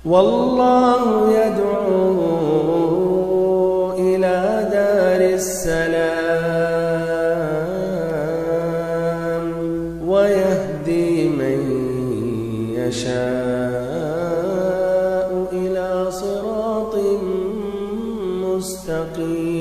والله يدعو إلى دار السلام ويهدي من يشاء إلى صراط مستقيم.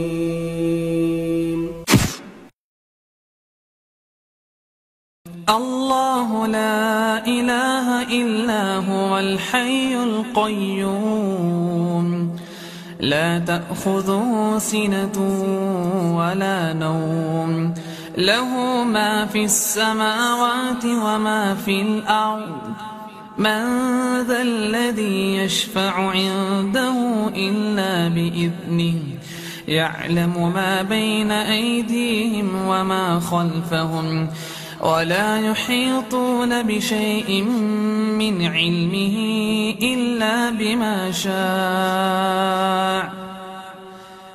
الله لا إله إلا هو الحي القيوم لا تأخذه سنة ولا نوم له ما في السماوات وما في الأرض من ذا الذي يشفع عنده إلا بإذنه يعلم ما بين أيديهم وما خلفهم ولا يحيطون بشيء من علمه إلا بما شاء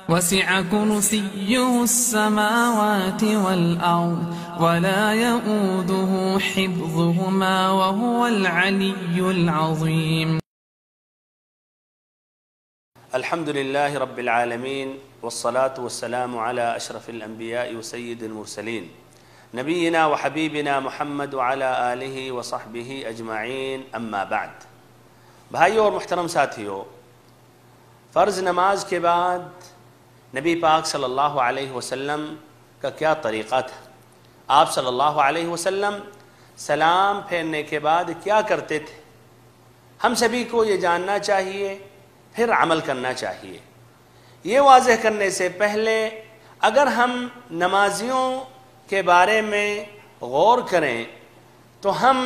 وسع كرسيه السماوات والأرض ولا يؤوده حفظهما وهو العلي العظيم. الحمد لله رب العالمين والصلاة والسلام على أشرف الأنبياء وسيد المرسلين نبينا وحبیبنا محمد وعلى آلہ وصحبہ اجمعین اما بعد. بھائیوں اور محترم ساتھیوں، فرض نماز کے بعد نبی پاک صلی اللہ علیہ وسلم کا کیا طریقہ تھا؟ آپ صلی اللہ علیہ وسلم سلام پھیرنے کے بعد کیا کرتے تھے؟ ہم سبھی کو یہ جاننا چاہیے، پھر عمل کرنا چاہیے. یہ واضح کرنے سے پہلے اگر ہم نمازیوں کے بارے میں غور کریں تو ہم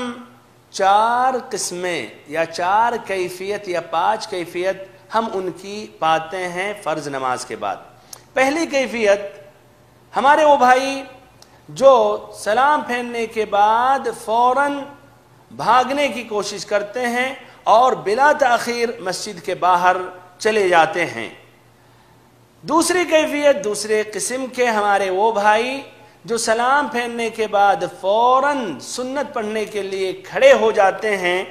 4 قسمیں یا 4 کیفیت یا 5 کیفیت ہم ان کی پاتے ہیں فرض نماز کے بعد. پہلی کیفیت، ہمارے وہ بھائی جو سلام پھیرنے کے بعد فوراً بھاگنے کی کوشش کرتے ہیں اور بلا تاخیر مسجد کے باہر چلے جاتے ہیں. دوسری کیفیت، دوسرے قسم کے ہمارے وہ بھائی جو سلام پھیرنے کے بعد فوراً سنت پڑھنے کے لیے کھڑے ہو جاتے ہیں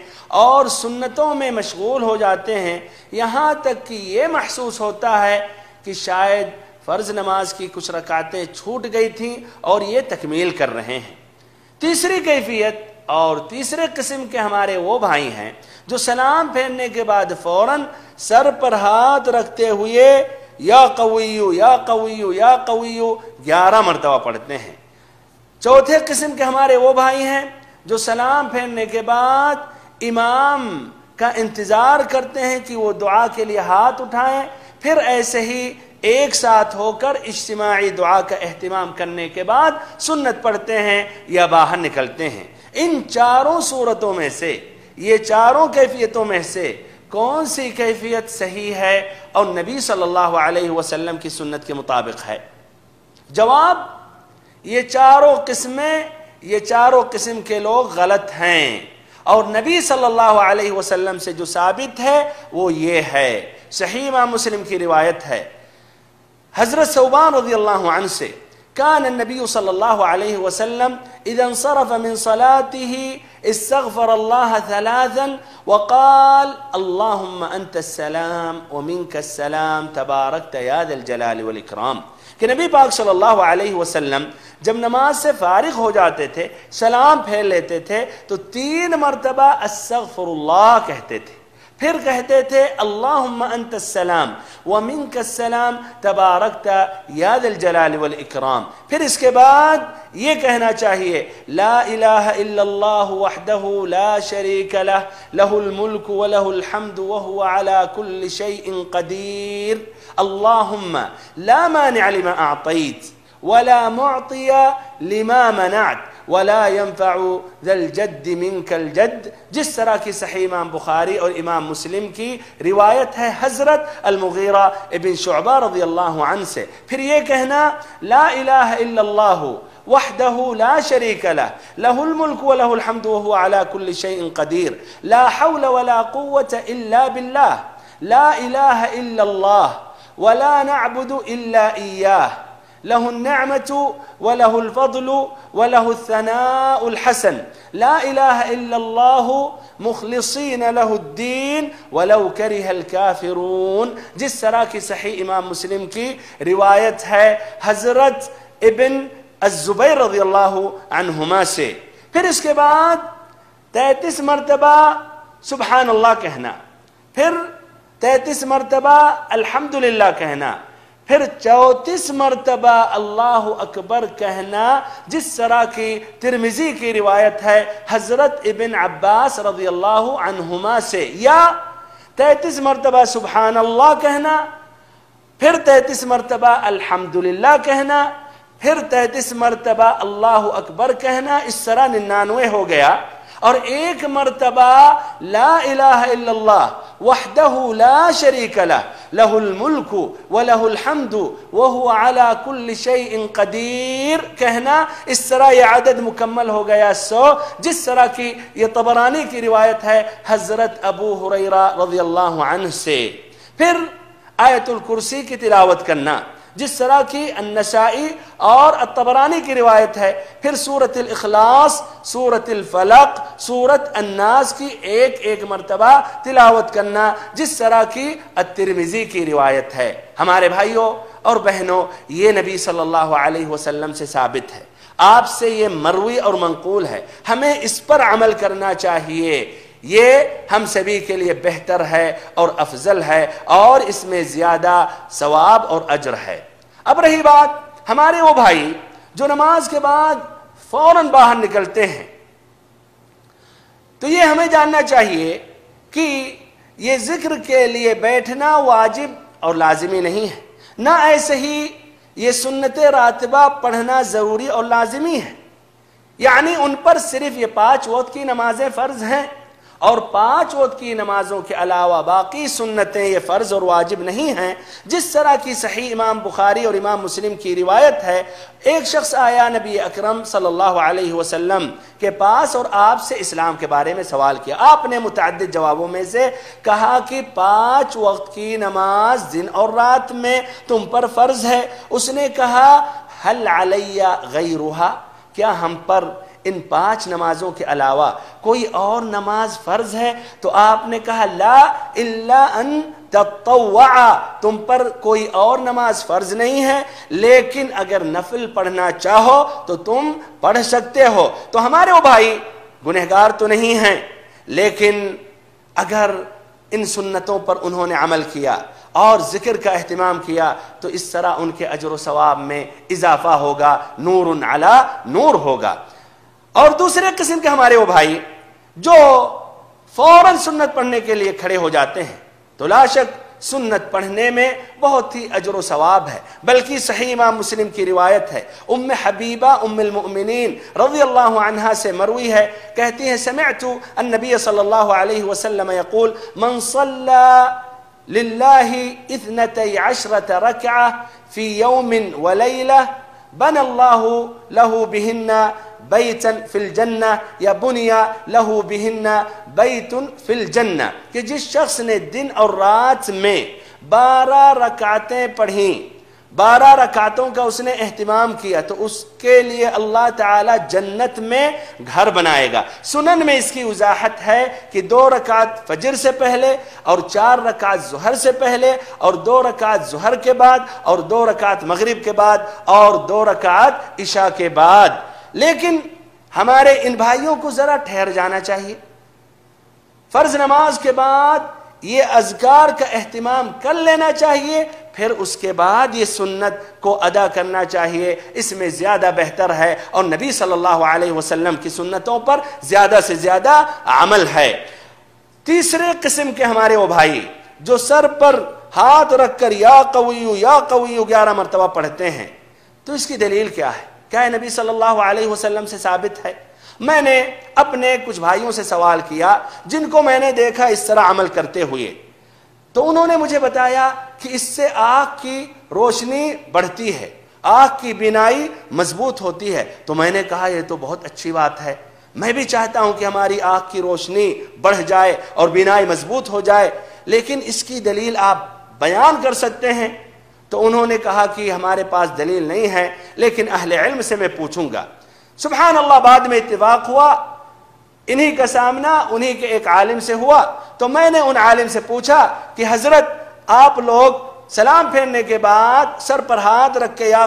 اور سنتوں میں مشغول ہو جاتے ہیں، یہاں تک کہ یہ محسوس ہوتا ہے کہ شاید فرض نماز کی کچھ رکعتیں چھوٹ گئی تھیں اور یہ تکمیل کر رہے ہیں. تیسری کیفیت اور تیسرے قسم کے ہمارے وہ بھائی ہیں جو سلام پھیرنے کے بعد فوراً سر پر ہاتھ رکھتے ہوئے یا قویو یا قویو یا قویو 11 مرتبہ پڑھتے ہیں. چوتھے قسم کے ہمارے وہ بھائی ہیں جو سلام پھیرنے کے بعد امام کا انتظار کرتے ہیں کہ وہ دعا کے لیے ہاتھ اٹھائیں، پھر ایسے ہی ایک ساتھ ہو کر اجتماعی دعا کا اہتمام کرنے کے بعد سنت پڑھتے ہیں یا باہر نکلتے ہیں. ان 4 صورتوں میں سے، یہ 4 کیفیتوں میں سے کون سی کیفیت صحیح ہے اور نبی صلی اللہ علیہ وسلم کی سنت کے مطابق ہے؟ جواب، یہ 4 قسمیں، یہ 4 قسم کے لوگ غلط ہیں اور نبی صلی اللہ علیہ وسلم سے جو ثابت ہے وہ یہ ہے. صحیح امام مسلم کی روایت ہے حضرت ثوبان رضی اللہ عنہ سے، كان النبي صلى الله عليه وسلم إذا انصرف من صلاته استغفر الله 3 وقال اللهم أنت السلام ومنك السلام تباركت يا ذا الجلال والإكرام. کہ نبی پاک صلی اللہ علیہ وسلم جب نماز سے فارغ ہو جاتے تھے، سلام پھیر لیتے تھے تو 3 مرتبہ استغفر اللہ کہتے تھے، پھر کہتے تھے اللہم انت السلام ومنک السلام تبارکت یا ذا الجلال والاکرام. پھر اس کے بعد یہ کہنا چاہیے لا الہ الا اللہ وحدہ لا شریک لہ لہ الملک ولہ الحمد وہو علی کل شیء قدیر. اللہم لا مانع لما اعطیت ولا معطی لما منعت ولا ينفع ذا الجد منك الجد. جس طرح کی صحیح امام بخاری اور امام مسلم کی روایت ہے حضرت المغیرہ ابن شعبہ رضی اللہ عنہ سے. پھر یہ کہنا لا الہ الا اللہ وحدہ لا شریک لہ لہ الملک ولہ الحمد وہو علی کل شیء قدیر. لا حول ولا قوة الا باللہ لا الہ الا اللہ ولا نعبد الا ایاہ له النعمة وله الفضل وله الثناء الحسن لا إله إلا الله مخلصين له الدين ولو كره الكافرون، جس طرح کی صحیح امام مسلم کی روایت ہے حضرت ابن الزبیر رضی اللہ عنہما سے۔ پھر اس کے بعد 33 مرتبہ سبحان اللہ کہنا، پھر 33 مرتبہ الحمدللہ کہنا، پھر 34 مرتبہ اللہ اکبر کہنا، جس طرح کی ترمذی کی روایت ہے حضرت ابن عباس رضی اللہ عنہما سے، یا 33 مرتبہ سبحان اللہ کہنا، پھر 33 مرتبہ الحمدللہ کہنا، پھر 33 مرتبہ اللہ اکبر کہنا، اس طرح 99 ہو گیا۔ اور ایک مرتبہ لا الہ الا اللہ وحدہ لا شریک لہ لہ الملک ولہ الحمد وہو علی کل شیء قدیر کہنا، اس طرح یہ عدد مکمل ہو گیا 100، جس طرح کی یہ طبرانی کی روایت ہے حضرت ابو ہریرہ رضی اللہ عنہ سے۔ پھر آیت الکرسی کی تلاوت کرنا، جس طرح کی النسائی اور الطبرانی کی روایت ہے۔ پھر سورۃ الاخلاص، سورۃ الفلق، سورۃ الناس کی ایک ایک مرتبہ تلاوت کرنا، جس طرح کی الترمذی کی روایت ہے۔ ہمارے بھائیوں اور بہنوں، یہ نبی صلی اللہ علیہ وسلم سے ثابت ہے، آپ سے یہ مروی اور منقول ہے، ہمیں اس پر عمل کرنا چاہیے، یہ ہم سبھی کے لیے بہتر ہے اور افضل ہے، اور اس میں زیادہ ثواب اور اجر ہے۔ اب رہی بات ہمارے وہ بھائی جو نماز کے بعد فوراً باہر نکلتے ہیں، تو یہ ہمیں جاننا چاہیے کہ یہ ذکر کے لیے بیٹھنا واجب اور لازمی نہیں ہے، نہ ایسے ہی یہ سنت راتبہ پڑھنا ضروری اور لازمی ہے، یعنی ان پر صرف یہ 5 وقت کی نمازیں فرض ہیں، اور 5 وقت کی نمازوں کے علاوہ باقی سنتیں یہ فرض اور واجب نہیں ہیں، جس طرح کی صحیح امام بخاری اور امام مسلم کی روایت ہے۔ ایک شخص آیا نبی اکرم صلی اللہ علیہ وسلم کے پاس اور آپ سے اسلام کے بارے میں سوال کیا، آپ نے متعدد جوابوں میں سے کہا کہ 5 وقت کی نماز دن اور رات میں تم پر فرض ہے۔ اس نے کہا حل علی غیرہا، کیا ہم پر ان 5 نمازوں کے علاوہ کوئی اور نماز فرض ہے؟ تو آپ نے کہا لا الا ان تطوع، تم پر کوئی اور نماز فرض نہیں ہے، لیکن اگر نفل پڑھنا چاہو تو تم پڑھ سکتے ہو۔ تو ہمارے وہ بھائی گنہگار تو نہیں ہیں، لیکن اگر ان سنتوں پر انہوں نے عمل کیا اور ذکر کا اہتمام کیا تو اس طرح ان کے اجر و ثواب میں اضافہ ہوگا، نور علی نور ہوگا۔ اور دوسرے قسم کے ہمارے وہ بھائی جو فوراً سنت پڑھنے کے لیے کھڑے ہو جاتے ہیں، تو لا شک سنت پڑھنے میں بہت ہی اجر و ثواب ہے، بلکہ صحیح امام مسلم کی روایت ہے، ام حبیبہ ام المؤمنین رضی اللہ عنہا سے مروی ہے، کہتی ہیں سمعت النبی صلی اللہ علیہ وسلم یقول من صلی للہ 12 رکعہ فی یوم ولیلہ بنى اللہ له بہن بیتا فی الجنہ یا بنی لہ بہن بیت فی الجنہ، کہ جس شخص نے دن اور رات میں 12 رکعتیں پڑھیں، 12 رکعتوں کا اس نے اہتمام کیا، تو اس کے لیے اللہ تعالی جنت میں گھر بنائے گا۔ سنن میں اس کی وضاحت ہے کہ 2 رکعت فجر سے پہلے اور 4 رکعت ظہر سے پہلے اور 2 رکعت ظہر کے بعد اور 2 رکعت مغرب کے بعد اور 2 رکعت عشاء کے بعد۔ لیکن ہمارے ان بھائیوں کو ذرا ٹھہر جانا چاہیے، فرض نماز کے بعد یہ اذکار کا اہتمام کر لینا چاہیے، پھر اس کے بعد یہ سنت کو ادا کرنا چاہیے، اس میں زیادہ بہتر ہے، اور نبی صلی اللہ علیہ وسلم کی سنتوں پر زیادہ سے زیادہ عمل ہے۔ تیسرے قسم کے ہمارے وہ بھائی جو سر پر ہاتھ رکھ کر یا قوی 11 مرتبہ پڑھتے ہیں، تو اس کی دلیل کیا ہے؟ کیا نبی صلی اللہ علیہ وسلم سے ثابت ہے؟ میں نے اپنے کچھ بھائیوں سے سوال کیا جن کو میں نے دیکھا اس طرح عمل کرتے ہوئے، تو انہوں نے مجھے بتایا کہ اس سے آنکھ کی روشنی بڑھتی ہے، آنکھ کی بینائی مضبوط ہوتی ہے۔ تو میں نے کہا یہ تو بہت اچھی بات ہے، میں بھی چاہتا ہوں کہ ہماری آنکھ کی روشنی بڑھ جائے اور بینائی مضبوط ہو جائے، لیکن اس کی دلیل آپ بیان کر سکتے ہیں؟ تو انہوں نے کہا کہ ہمارے پاس دلیل نہیں ہے لیکن اہل علم سے میں پوچھوں گا۔ سبحان اللہ، بعد میں اتفاق ہوا، انہی کا سامنا انہی کے ایک عالم سے ہوا، تو میں نے ان عالم سے پوچھا کہ حضرت آپ لوگ سلام پھیرنے کے بعد سر پر ہاتھ رکھ کے یا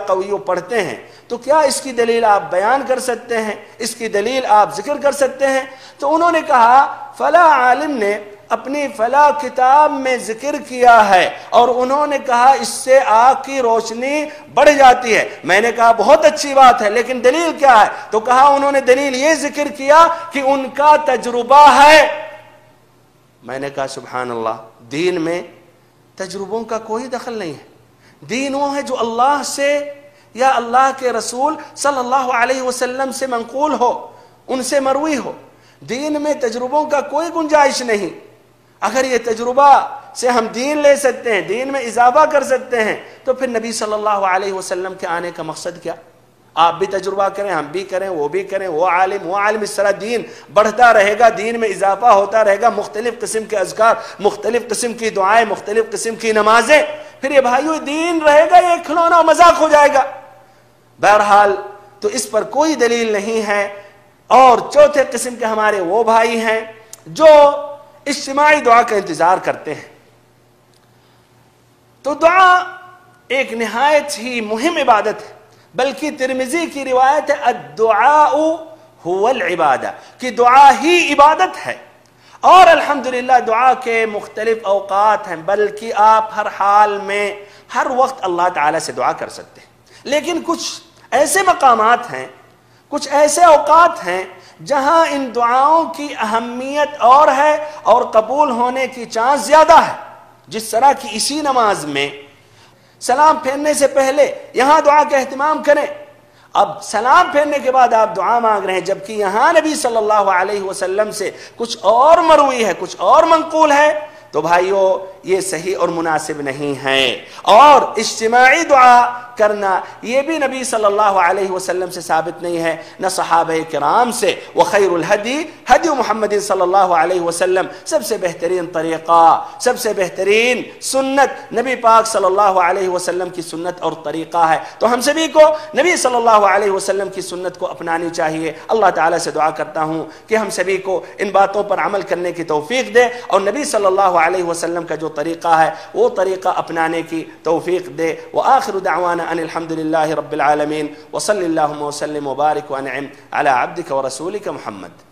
قویو پڑھتے ہیں، تو کیا اس کی دلیل آپ بیان کر سکتے ہیں، اس کی دلیل آپ ذکر کر سکتے ہیں؟ تو انہوں نے کہا فلاں عالم نے اپنی فلاں کتاب میں ذکر کیا ہے اور انہوں نے کہا اس سے آنکھ کی روشنی بڑھ جاتی ہے۔ میں نے کہا بہت اچھی بات ہے، لیکن دلیل کیا ہے؟ تو کہا انہوں نے دلیل یہ ذکر کیا کہ ان کا تجربہ ہے۔ میں نے کہا سبحان اللہ، دین میں تجربوں کا کوئی دخل نہیں ہے، دین وہ ہے جو اللہ سے یا اللہ کے رسول صلی اللہ علیہ وسلم سے منقول ہو، ان سے مروی ہو۔ دین میں تجربوں کا کوئی گنجائش نہیں۔ اگر یہ تجربہ سے ہم دین لے سکتے ہیں، دین میں اضافہ کر سکتے ہیں، تو پھر نبی صلی اللہ علیہ وسلم کے آنے کا مقصد کیا؟ آپ بھی تجربہ کریں، ہم بھی کریں، وہ بھی کریں، وہ عالم، اس طرح دین بڑھتا رہے گا، دین میں اضافہ ہوتا رہے گا، مختلف قسم کے اذکار، مختلف قسم کی دعائیں، مختلف قسم کی نمازیں، پھر یہ بھائیو دین رہے گا، یہ کھلونا مذاق ہو جائے گا۔ بہرحال تو اس پر کوئی دلیل نہیں ہے۔ اور چوتھے قسم کے ہمارے وہ بھائی ہیں جو اجتماعی دعا کا انتظار کرتے ہیں۔ تو دعا ایک نہایت ہی مہم عبادت ہے، بلکہ ترمذی کی روایت ہے الدعاء هو العبادہ، کہ دعا ہی عبادت ہے۔ اور الحمدللہ دعا کے مختلف اوقات ہیں، بلکہ آپ ہر حال میں ہر وقت اللہ تعالیٰ سے دعا کر سکتے ہیں، لیکن کچھ ایسے مقامات ہیں، کچھ ایسے اوقات ہیں جہاں ان دعاؤں کی اہمیت اور ہے اور قبول ہونے کی چانس زیادہ ہے، جس طرح کی اسی نماز میں سلام پھیرنے سے پہلے یہاں دعا کا اہتمام کریں، اب سلام پھیرنے کے بعد آپ دعا مانگ رہے ہیں، جبکہ یہاں نبی صلی اللہ علیہ وسلم سے کچھ اور مروی ہے، کچھ اور منقول ہے، تو بھائیو یہ صحیح اور مناسب نہیں ہے۔ اور اجتماعی دعا کرنا یہ بھی نبی صلی اللہ علیہ وسلم سے ثابت نہیں ہے، نہ صحابہ کرام سے۔ وخیر الہدی ہدی محمد صلی اللہ علیہ وسلم، سب سے بہترین طریقہ، سب سے بہترین سنت نبی پاک صلی اللہ علیہ وسلم کی سنت اور طریقہ ہے۔ تو ہم سبھی کو نبی صلی اللہ علیہ وسلم کی سنت کو اپنانی چاہیے۔ اللہ تعالیٰ سے دعا کرتا ہوں کہ ہم سبھی کو ان باتوں پر عمل کرنے کی توفیق دے اور نبی صلی اللہ علیہ وسلم کا جو طریقہ ہے وہ طریقہ اپنانے کی توفیق دے۔ وآخر دعوانا ان الحمد للہ رب العالمین وصلی اللہم وسلم وبارک وانعم علی عبدک ورسولک محمد۔